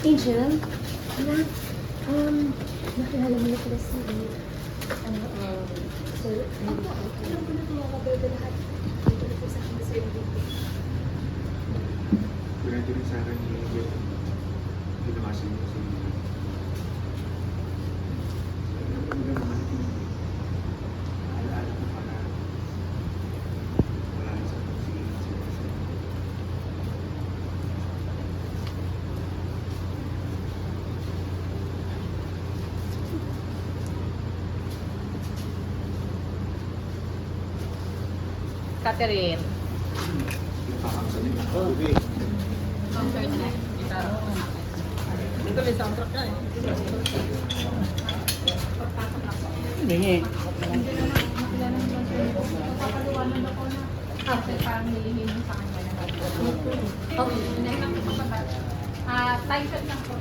Angel, anak, nakilala mo na pala si, sir, alam ko na ito mga bebe lahat. Dito na po sa akin na sa'yo dito. Ganito rin sa akin yung ginawa sa inyo sa inyo. Alaala ko pala. Wala na sa pagsigilin sa inyo. Catherine. Napakangsanin na ako. Okay. Concert na. Ito may soundtrack na eh. Hindi. Papaluwanan ako na. After parang nilihinin sa kanya na okay. Inahin ko pa ba? Time shot lang po.